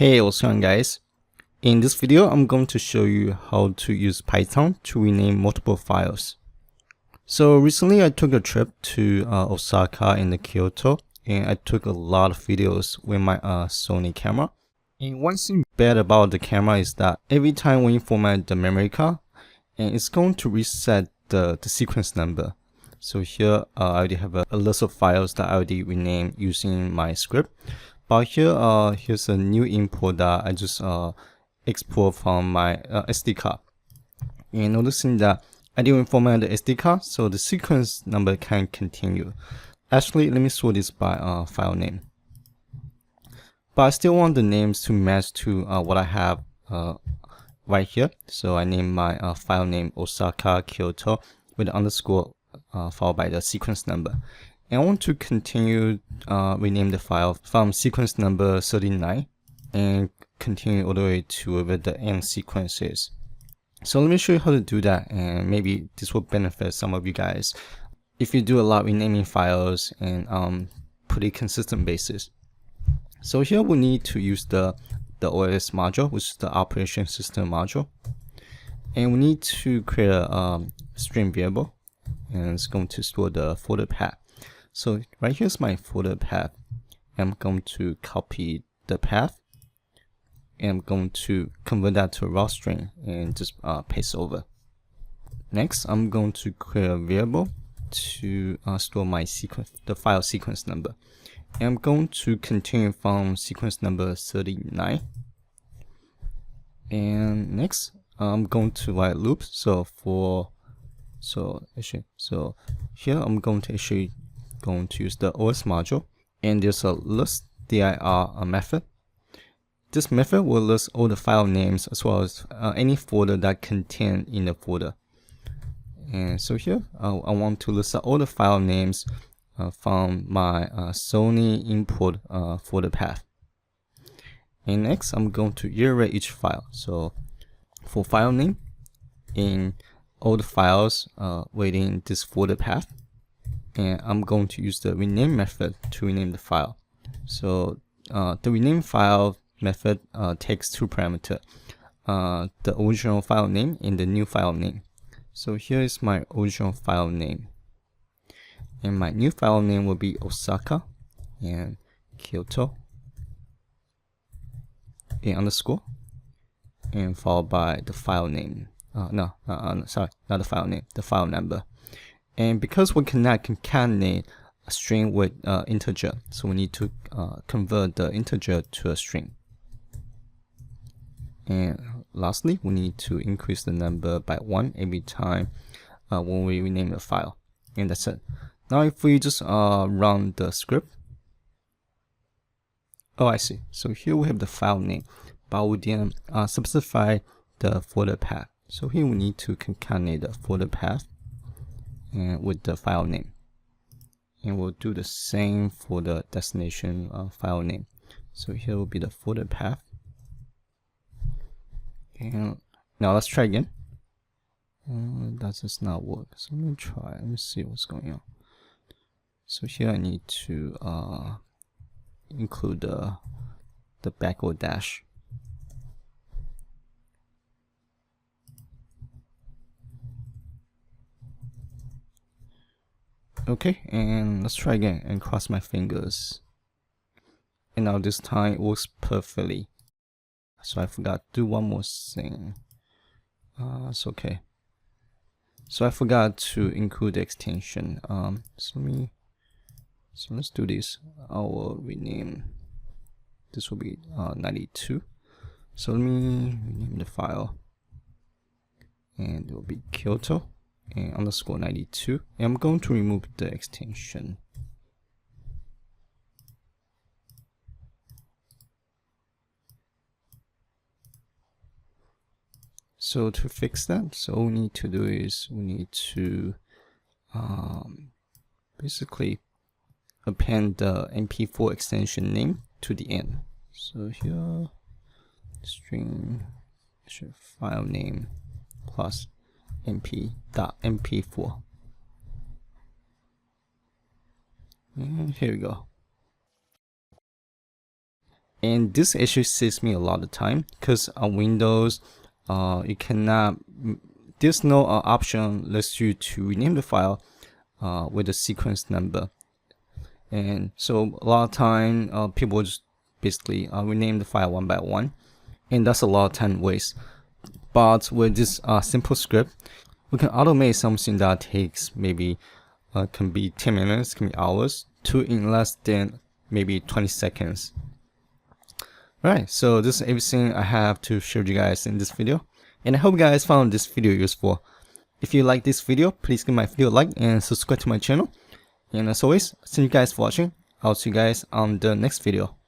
Hey, what's going on, guys? In this video, I'm going to show you how to use Python to rename multiple files. So recently I took a trip to Osaka and Kyoto, and I took a lot of videos with my Sony camera. And one thing bad about the camera is that every time when you format the memory card, and it's going to reset the sequence number. So here I already have a list of files that I already renamed using my script. But here, here's a new import that I just export from my SD card. And noticing that I didn't format the SD card, so the sequence number can continue. Actually, let me sort this by file name. But I still want the names to match to what I have right here. So I name my file name Osaka Kyoto with the underscore followed by the sequence number. And I want to continue rename the file from sequence number 39 and continue all the way to whatever the end sequence is. So let me show you how to do that, and maybe this will benefit some of you guys if you do a lot renaming files and pretty consistent basis. So here we need to use the OS module, which is the operation system module, and we need to create a string variable, and it's going to store the folder path. So right here's my folder path. I'm going to copy the path, and I'm going to convert that to a raw string and just paste over. Next, I'm going to create a variable to store my the file sequence number. And I'm going to continue from sequence number 39. And next, I'm going to write loops. So here I'm going to use the OS module, and there's a list dir method. This method will list all the file names as well as any folder that contain in the folder. And so here I want to list all the file names from my Sony import folder path. And next I'm going to iterate each file. So for file name, in all the files within this folder path, and I'm going to use the rename method to rename the file. So the rename file method takes two parameters, the original file name and the new file name. So here is my original file name, and my new file name will be Osaka and Kyoto and underscore, and followed by the file name. Sorry, not the file name, the file number. And because we cannot concatenate a string with integer, so we need to convert the integer to a string. And lastly, we need to increase the number by 1 every time when we rename the file. And that's it. Now if we just run the script. Oh, I see. So here we have the file name, but we didn't specify the folder path. So here we need to concatenate the folder path and with the file name. And we'll do the same for the destination file name. So here will be the folder path. And now let's try again. That does not work. So let me try. Let me see what's going on. So here I need to include the backward dash. Okay, and let's try again and cross my fingers. And now this time it works perfectly. So I forgot to do one more thing. It's okay. So I forgot to include the extension. So let's do this. I will rename. This will be 92. So let me rename the file, and it will be Kyoto and underscore 92. And I'm going to remove the extension. So to fix that, so all we need to do is we need to basically append the MP4 extension name to the end. So here, string file name plus mp.mp4. And here we go. And this actually saves me a lot of time, because on Windows, you cannot, there's no option lets you to rename the file with a sequence number. And so a lot of time people just basically rename the file one by one, and that's a lot of time waste. But with this simple script, we can automate something that takes maybe can be 10 minutes, can be hours, to in less than maybe 20 seconds. Alright, so this is everything I have to show you guys in this video, and I hope you guys found this video useful. If you like this video, please give my video a like and subscribe to my channel. And as always, thank you guys for watching. I'll see you guys on the next video.